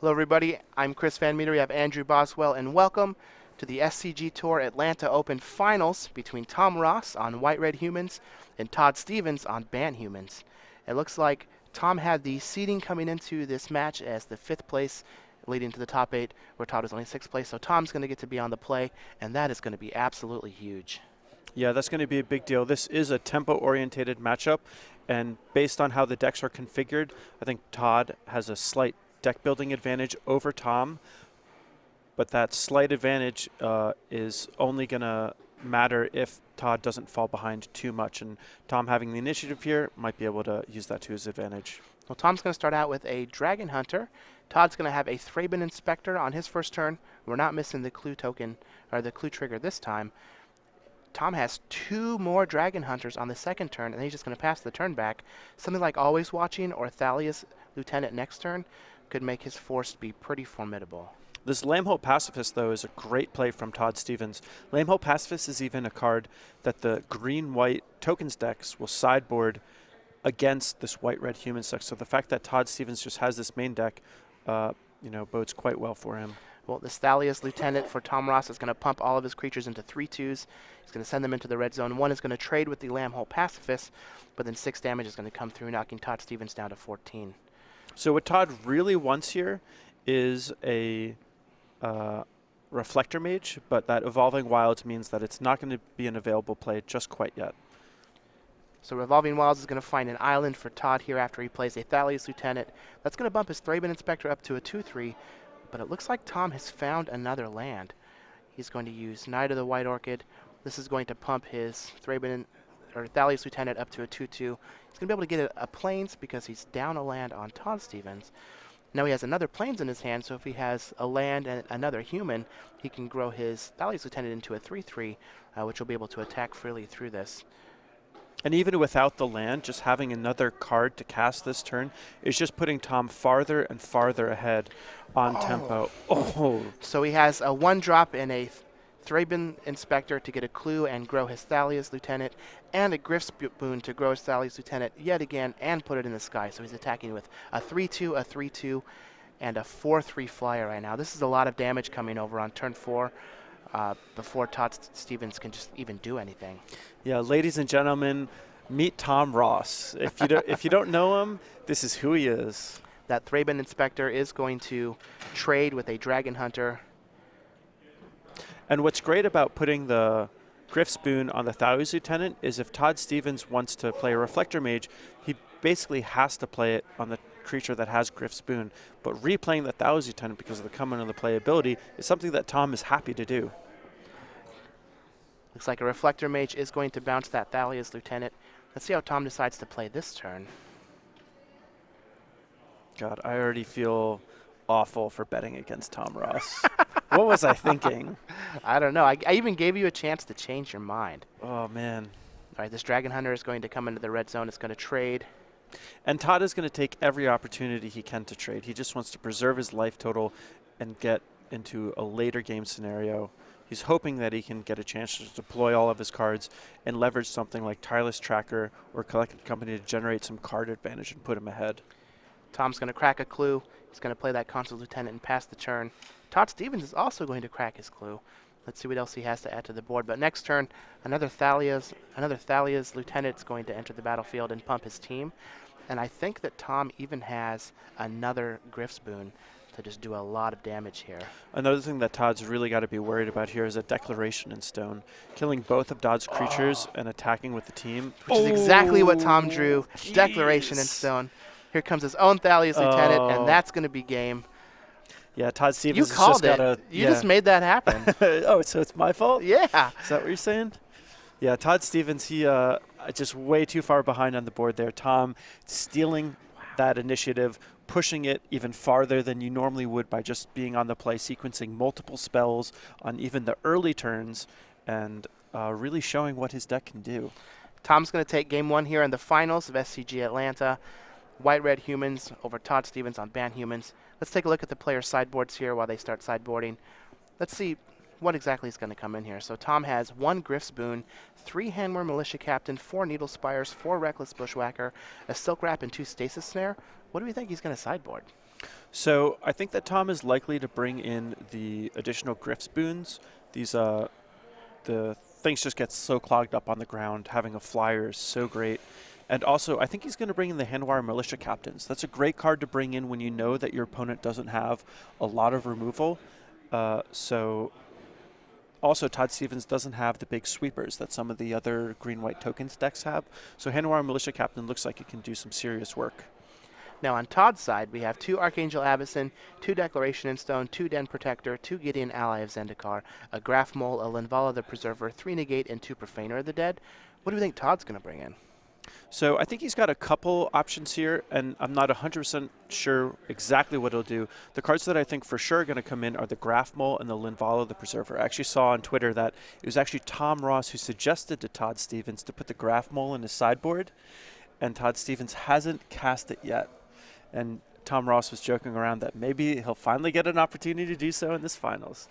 Hello, everybody. I'm Chris Van Meter. We have Andrew Boswell, and welcome to the SCG Tour Atlanta Open Finals between Tom Ross on White Red Humans and Todd Stevens on Ban Humans. It looks like Tom had the seeding coming into this match as the 5th place, leading to the top 8, where Todd was only 6th place. So Tom's going to get to be on the play, and that is going to be absolutely huge. Yeah, that's going to be a big deal. This is a tempo-orientated matchup, and based on how the decks are configured, I think Todd has a slight deck building advantage over Tom, but that slight advantage is only going to matter if Todd doesn't fall behind too much, and Tom having the initiative here might be able to use that to his advantage. Well, Tom's going to start out with a Dragon Hunter. Todd's going to have a Thraben Inspector on his first turn. We're not missing the clue token, or the clue trigger this time. Tom has 2 more Dragon Hunters on the second turn, and he's just going to pass the turn back. Something like Always Watching or Thalia's Lieutenant next turn could make his force be pretty formidable. This Lambholt Pacifist, though, is a great play from Todd Stevens. Lambholt Pacifist is even a card that the green-white tokens decks will sideboard against this white-red human deck. So the fact that Todd Stevens just has this main deck, bodes quite well for him. Well, this Thalia's Lieutenant for Tom Ross is going to pump all of his creatures into 3/2s. He's going to send them into the red zone. 1 is going to trade with the Lambholt Pacifist, but then 6 damage is going to come through, knocking Todd Stevens down to 14. So what Todd really wants here is a Reflector Mage, but that Evolving Wilds means that it's not going to be an available play just quite yet. So Revolving Wilds is going to find an island for Todd here after he plays a Thalia's Lieutenant. That's going to bump his Thraben Inspector up to a 2/3, but it looks like Tom has found another land. He's going to use Knight of the White Orchid. This is going to pump his Thalia's Lieutenant up to a 2/2. He's going to be able to get a Plains because he's down a land on Todd Stevens. Now he has another Plains in his hand, so if he has a land and another human, he can grow his Thalia's Lieutenant into a 3/3, which will be able to attack freely through this. And even without the land, just having another card to cast this turn is just putting Tom farther and farther ahead on tempo. Oh! So he has a 1-drop and a Thraben Inspector to get a clue and grow his Thalia's Lieutenant, and a Griff's Boon to grow his Thalia's Lieutenant yet again and put it in the sky. So he's attacking with a 3/2, a 3/2, and a 4/3 flyer right now. This is a lot of damage coming over on turn 4 before Todd Stevens can just even do anything. Yeah, ladies and gentlemen, meet Tom Ross. If you don't know him, this is who he is. That Thraben Inspector is going to trade with a Dragon Hunter. And what's great about putting the Griff's Boon on the Thalia's Lieutenant is if Todd Stevens wants to play a Reflector Mage, he basically has to play it on the creature that has Griff's Boon. But replaying the Thalia's Lieutenant because of the come in of the playability is something that Tom is happy to do. Looks like a Reflector Mage is going to bounce that Thalia's Lieutenant. Let's see how Tom decides to play this turn. God, I already feel awful for betting against Tom Ross. What was I thinking? I don't know. I even gave you a chance to change your mind. Oh, man. All right, this Dragon Hunter is going to come into the red zone. It's going to trade. And Todd is going to take every opportunity he can to trade. He just wants to preserve his life total and get into a later game scenario. He's hoping that he can get a chance to deploy all of his cards and leverage something like Tireless Tracker or Collected Company to generate some card advantage and put him ahead. Tom's going to crack a clue. He's going to play that Consul Lieutenant and pass the turn. Todd Stevens is also going to crack his clue. Let's see what else he has to add to the board. But next turn, another Thalia's Lieutenant is going to enter the battlefield and pump his team. And I think that Tom even has another Griff's Boon to just do a lot of damage here. Another thing that Todd's really got to be worried about here is a Declaration in Stone. Killing both of Todd's creatures and attacking with the team. Which is exactly what Tom drew. Geez. Declaration in Stone. Here comes his own Thalia's Lieutenant, and that's going to be game. Yeah, Todd Stevens you called just it. You just made that happen. Oh, so it's my fault? Yeah. Is that what you're saying? Yeah, Todd Stevens, he just way too far behind on the board there. Tom stealing that initiative, pushing it even farther than you normally would by just being on the play, sequencing multiple spells on even the early turns, and really showing what his deck can do. Tom's going to take game 1 here in the finals of SCG Atlanta. White Red Humans over Todd Stevens on Ban Humans. Let's take a look at the player sideboards here while they start sideboarding. Let's see what exactly is going to come in here. So Tom has 1 Griff's Boon, 3 Handler Militia Captain, 4 Needle Spires, 4 Reckless Bushwhacker, a Silk Wrap, and 2 Stasis Snare. What do we think he's going to sideboard? So I think that Tom is likely to bring in the additional Griff's boons. These the things just get so clogged up on the ground. Having a flyer is so great. And also, I think he's going to bring in the Handwire Militia Captains. That's a great card to bring in when you know that your opponent doesn't have a lot of removal. So also, Todd Stevens doesn't have the big sweepers that some of the other green-white tokens decks have. So Handwire Militia Captain looks like it can do some serious work. Now on Todd's side, we have 2 Archangel Abyssin, 2 Declaration in Stone, 2 Den Protector, 2 Gideon Ally of Zendikar, a Graph Mole, a Linvala the Preserver, 3 Negate, and 2 Profaner of the Dead. What do we think Todd's going to bring in? So I think he's got a couple options here, and I'm not 100% sure exactly what he'll do. The cards that I think for sure are going to come in are the Graph Mole and the Linvala the Preserver. I actually saw on Twitter that it was actually Tom Ross who suggested to Todd Stevens to put the Graph Mole in his sideboard, and Todd Stevens hasn't cast it yet. And Tom Ross was joking around that maybe he'll finally get an opportunity to do so in this finals.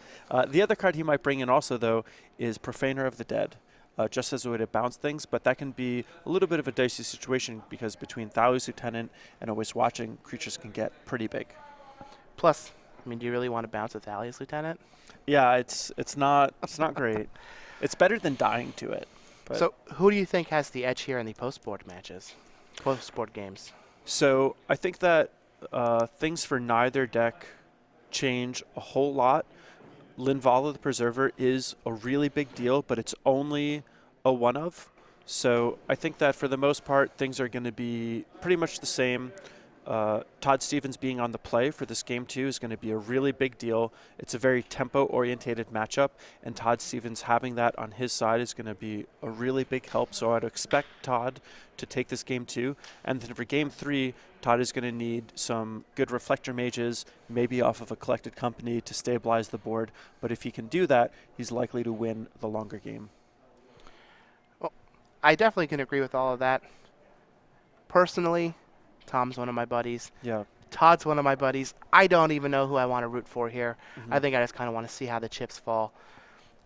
The other card he might bring in also, though, is Profaner of the Dead. Just as a way to bounce things, but that can be a little bit of a dicey situation because between Thalia's Lieutenant and Always Watching, creatures can get pretty big. Plus, I mean, do you really want to bounce with Thalia's Lieutenant? Yeah, it's not great. It's better than dying to it. But So, who do you think has the edge here in the post-board matches? Post-board games? So I think that things for neither deck change a whole lot. Linvala the Preserver is a really big deal, but it's only a one of. So I think that for the most part, things are going to be pretty much the same. Todd Stevens being on the play for this game too is going to be a really big deal. It's a very tempo-orientated matchup, and Todd Stevens having that on his side is going to be a really big help. So I'd expect Todd to take this game too. And then for game 3, Todd is going to need some good Reflector Mages, maybe off of a Collected Company to stabilize the board. But if he can do that, he's likely to win the longer game. Well, I definitely can agree with all of that. Personally, Tom's one of my buddies. Yeah. Todd's one of my buddies. I don't even know who I want to root for here. I think I just kind of want to see how the chips fall.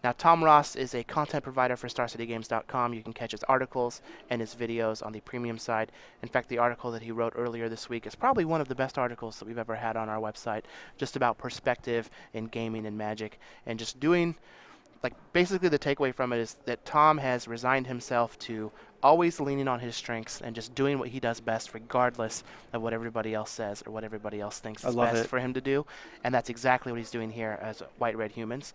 Now, Tom Ross is a content provider for StarCityGames.com. You can catch his articles and his videos on the premium side. In fact, the article that he wrote earlier this week is probably one of the best articles that we've ever had on our website, just about perspective in gaming and Magic, and just doing, like, basically the takeaway from it is that Tom has resigned himself to always leaning on his strengths and just doing what he does best regardless of what everybody else says or what everybody else thinks is best for him to do. And that's exactly what he's doing here as White Red Humans.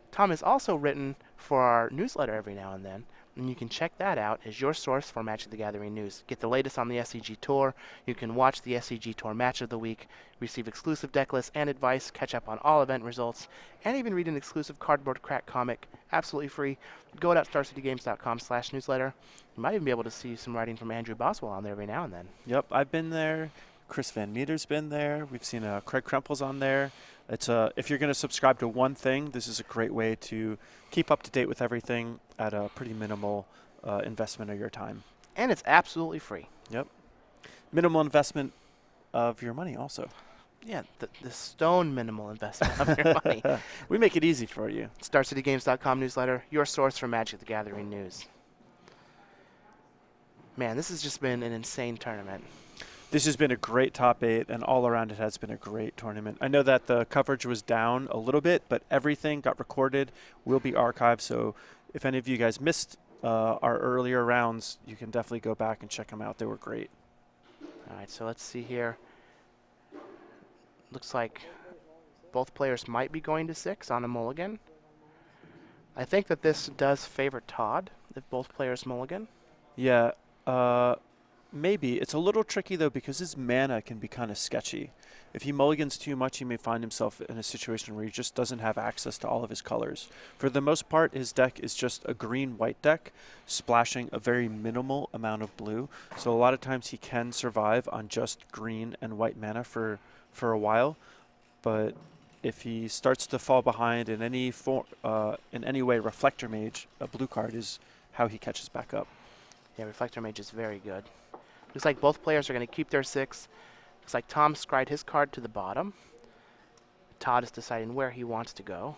Tom has also written for our newsletter every now and then, and you can check that out as your source for Magic the Gathering news. Get the latest on the SCG Tour. You can watch the SCG Tour Match of the Week, receive exclusive deck lists and advice, catch up on all event results, and even read an exclusive cardboard crack comic, absolutely free. Go to starcitygames.com/newsletter. You might even be able to see some writing from Andrew Boswell on there every now and then. Yep, I've been there. Chris Van Meter's been there. We've seen Craig Krempel's on there. It's if you're going to subscribe to one thing, this is a great way to keep up to date with everything at a pretty minimal investment of your time. And it's absolutely free. Yep. Minimal investment of your money also. Yeah, the stone minimal investment of your money. We make it easy for you. StarCityGames.com newsletter, your source for Magic the Gathering news. Man, this has just been an insane tournament. This has been a great top 8, and all around it has been a great tournament. I know that the coverage was down a little bit, but everything got recorded, will be archived. So if any of you guys missed our earlier rounds, you can definitely go back and check them out. They were great. All right, so let's see here. Looks like both players might be going to 6 on a mulligan. I think that this does favor Todd if both players mulligan. Yeah, maybe. It's a little tricky, though, because his mana can be kind of sketchy. If he mulligans too much, he may find himself in a situation where he just doesn't have access to all of his colors. For the most part, his deck is just a green-white deck, splashing a very minimal amount of blue. So a lot of times he can survive on just green and white mana for a while. But if he starts to fall behind in any way, Reflector Mage, a blue card, is how he catches back up. Yeah, Reflector Mage is very good. Looks like both players are going to keep their 6. Looks like Tom scried his card to the bottom. Todd is deciding where he wants to go.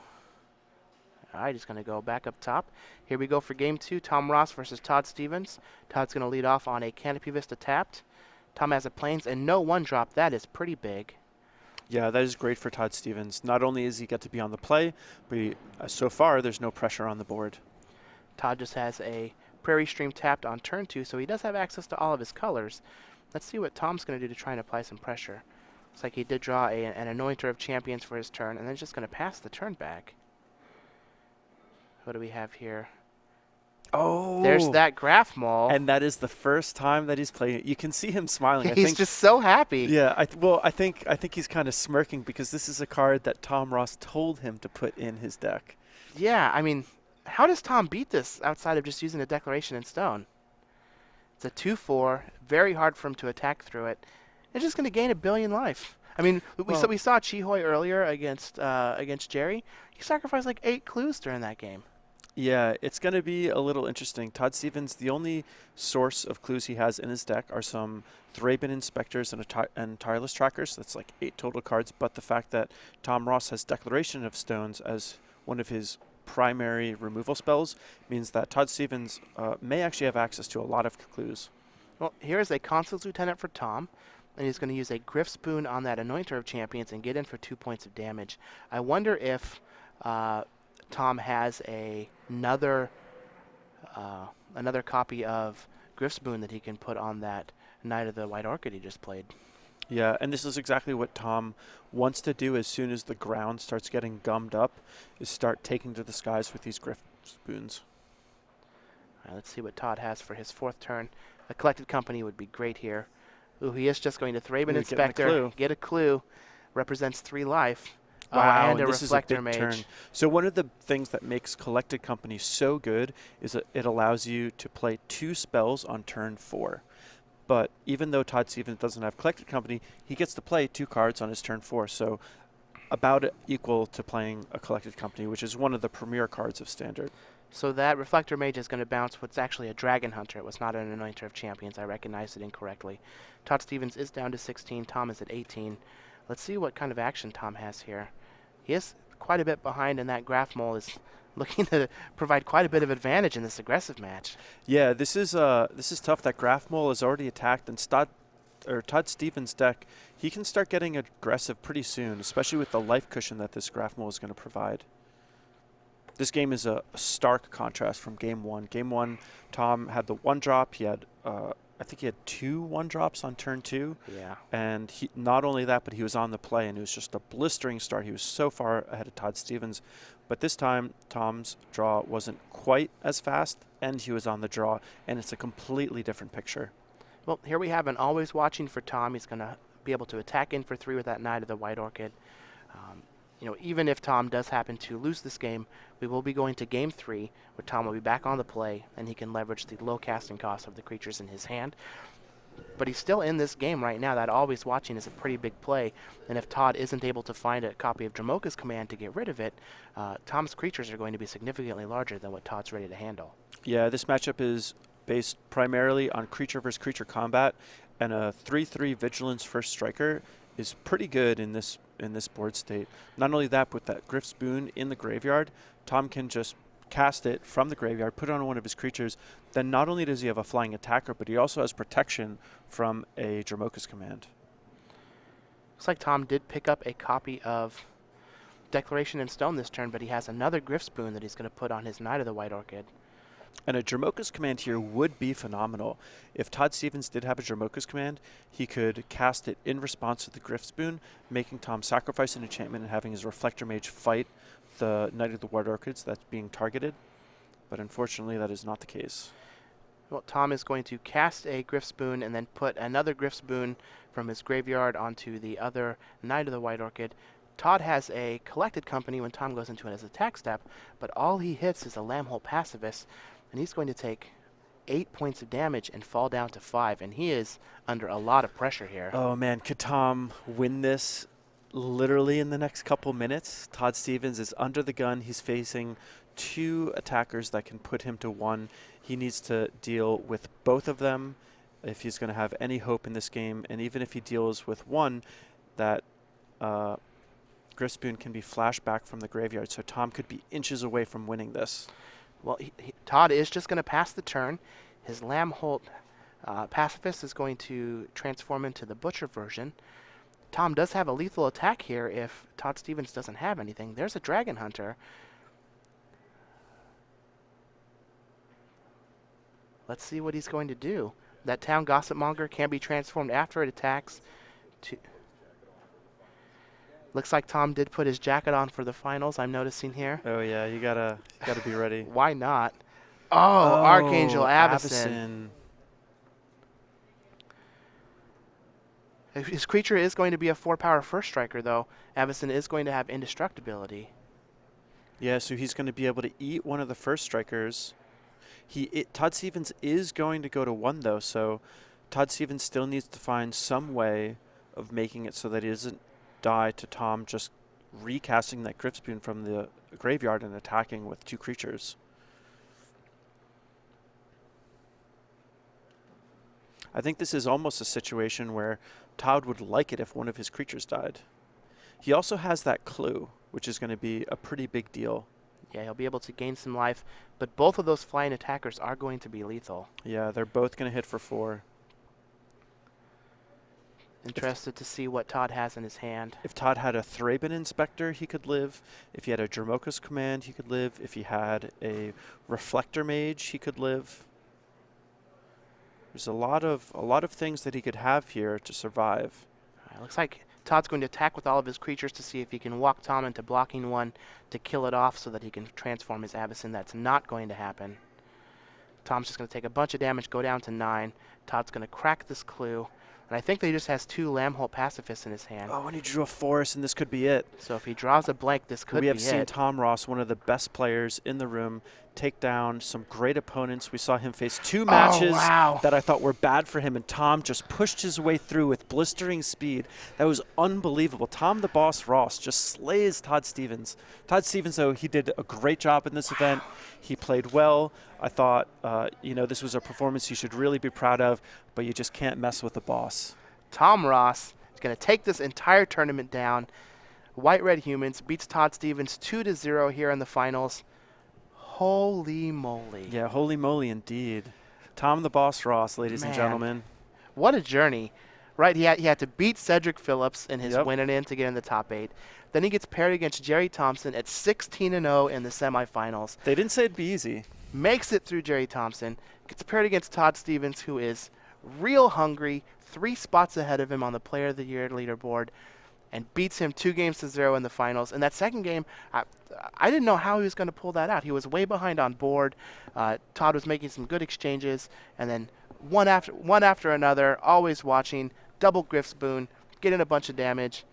All right, he's going to go back up top. Here we go for game 2, Tom Ross versus Todd Stevens. Todd's going to lead off on a Canopy Vista tapped. Tom has a Plains and no 1-drop. That is pretty big. Yeah, that is great for Todd Stevens. Not only does he get to be on the play, but so far there's no pressure on the board. Todd just has a Prairie Stream tapped on turn 2, so he does have access to all of his colors. Let's see what Tom's going to do to try and apply some pressure. Looks like he did draw an Anointer of Champions for his turn, and then just going to pass the turn back. What do we have here? Oh, There's that Graph Mall. and that is the first time that he's playing it. You can see him smiling. He's just so happy. Yeah, I think he's kind of smirking because this is a card that Tom Ross told him to put in his deck. Yeah, I mean, how does Tom beat this outside of just using a Declaration in Stone? It's a 2/4, very hard for him to attack through it. It's just going to gain 1 billion life. I mean, we saw Chihoy earlier against Jerry. He sacrificed like 8 clues during that game. Yeah, it's going to be a little interesting. Todd Stevens, the only source of clues he has in his deck are some Thraben Inspectors and Tireless Trackers. That's like 8 total cards. But the fact that Tom Ross has Declaration of Stones as one of his primary removal spells means that Todd Stevens may actually have access to a lot of clues. Well, here's a Consul's Lieutenant for Tom, and he's going to use a Griff's Boon on that Anointer of Champions and get in for 2 points of damage. I wonder if Tom has another copy of Griff's Boon that he can put on that Knight of the White Orchid he just played. Yeah, and this is exactly what Tom wants to do as soon as the ground starts getting gummed up, is start taking to the skies with these Griff Boons. All right, let's see what Todd has for his 4th turn. A Collected Company would be great here. Ooh, he is just going to Thraben Inspector, get a clue, represents 3 life. Wow, and a this Reflector is a big Mage. turn. So one of the things that makes Collected Company so good is that it allows you to play 2 spells on turn 4. But even though Todd Stevens doesn't have Collected Company, he gets to play 2 cards on his turn 4. So about equal to playing a Collected Company, which is one of the premier cards of Standard. So that Reflector Mage is going to bounce what's actually a Dragon Hunter. It was not an Anointer of Champions. I recognized it incorrectly. Todd Stevens is down to 16. Tom is at 18. Let's see what kind of action Tom has here. He is quite a bit behind, and that Graph Mole is looking to provide quite a bit of advantage in this aggressive match. Yeah, this is tough. That Graph Mole is already attacked, and Todd Stevens' deck, he can start getting aggressive pretty soon, especially with the life cushion that this Graph Mole is going to provide. This game is a stark contrast from Game 1. Game 1, Tom had the 1-drop. He had, I think he had 2 1-drops on turn 2. Yeah. And not only that, but he was on the play, and it was just a blistering start. He was so far ahead of Todd Stevens. But this time, Tom's draw wasn't quite as fast, and he was on the draw, and it's a completely different picture. Well, here we have an Always Watching for Tom. He's going to be able to attack in for 3 with that Knight of the White Orchid. Even if Tom does happen to lose this game, we will be going to Game 3, where Tom will be back on the play, and he can leverage the low casting cost of the creatures in his hand. But he's still in this game right now. That Always Watching is a pretty big play, and if Todd isn't able to find a copy of Dramoka's Command to get rid of it, Tom's creatures are going to be significantly larger than what Todd's ready to handle. Yeah, this matchup is based primarily on creature versus creature combat, and a 3/3 Vigilance First Striker is pretty good in this board state. Not only that, but with that Griff's Boon in the graveyard, Tom can just cast it from the graveyard, put it on one of his creatures. Then not only does he have a flying attacker, but he also has protection from a Dramoka's Command. Looks like Tom did pick up a copy of Declaration in Stone this turn, but he has another Griff's Boon that he's going to put on his Knight of the White Orchid. And a Dramoka's Command here would be phenomenal. If Todd Stevens did have a Dramoka's Command, he could cast it in response to the Griff's Boon, making Tom sacrifice an enchantment and having his Reflector Mage fight the Knight of the White Orchids that's being targeted. But unfortunately, that is not the case. Well, Tom is going to cast a Griff's Boon and then put another Griff's Boon from his graveyard onto the other Knight of the White Orchid. Todd has a Collected Company when Tom goes into his attack step, but all he hits is a Lambholt Pacifist, and he's going to take 8 points of damage and fall down to 5, and he is under a lot of pressure here. Oh man, could Tom win this literally in the next couple minutes? Todd Stevens is under the gun. He's facing 2 attackers that can put him to 1. He needs to deal with both of them if he's going to have any hope in this game, and even if he deals with one, that Griff's Boon can be flashed back from the graveyard, so Tom could be inches away from winning this. Well, Todd is just going to pass the turn. His Lambholt Pacifist is going to transform into the Butcher version. Tom does have a lethal attack here if Todd Stevens doesn't have anything. There's a Dragon Hunter. Let's see what he's going to do. That Town Gossip Monger can be transformed after it attacks. Looks like Tom did put his jacket on for the finals, I'm noticing here. Oh yeah, you gotta be ready. Why not? Oh, Archangel Avacyn. His creature is going to be a 4-power first striker, though. Avacyn is going to have indestructibility. Yeah, so he's going to be able to eat one of the first strikers. Todd Stevens is going to go to 1, though, so Todd Stevens still needs to find some way of making it so that he doesn't die to Tom just recasting that Griftspoon from the graveyard and attacking with 2 creatures. I think this is almost a situation where Todd would like it if one of his creatures died. He also has that clue, which is going to be a pretty big deal. Yeah, he'll be able to gain some life, but both of those flying attackers are going to be lethal. Yeah, they're both going to hit for 4. Interested to see what Todd has in his hand. If Todd had a Thraben Inspector, he could live. If he had a Dromoka's Command, he could live. If he had a Reflector Mage, he could live. There's a lot of things that he could have here to survive. Looks like Todd's going to attack with all of his creatures to see if he can walk Tom into blocking 1 to kill it off so that he can transform his Avacyn. That's not going to happen. Tom's just going to take a bunch of damage, go down to 9. Todd's going to crack this clue. And I think that he just has 2 Lambholt Pacifists in his hand. Oh, and he drew a forest, and this could be it. So if he draws a blank, this could be it. We have seen Tom Ross, one of the best players in the room, take down some great opponents. We saw him face 2 matches that I thought were bad for him, and Tom just pushed his way through with blistering speed. That was unbelievable. Tom the Boss Ross just slays Todd Stevens. Todd Stevens, though, he did a great job in this event. He played well. I thought, this was a performance you should really be proud of, but you just can't mess with the boss. Tom Ross is going to take this entire tournament down. White-Red Humans beats Todd Stevens 2-0 here in the finals. Holy moly. Yeah, holy moly indeed. Tom the Boss Ross, ladies and gentlemen. What a journey. Right, he had to beat Cedric Phillips in his win and in to get in the top 8. Then he gets paired against Jerry Thompson at 16-0 in the semifinals. They didn't say it'd be easy. Makes it through Jerry Thompson. Gets paired against Todd Stevens, who is real hungry, 3 spots ahead of him on the Player of the Year leaderboard, and beats him 2-0 in the finals. In that second game, I didn't know how he was going to pull that out. He was way behind on board. Todd was making some good exchanges, and then one after another, always watching, double Griftspoon, getting a bunch of damage.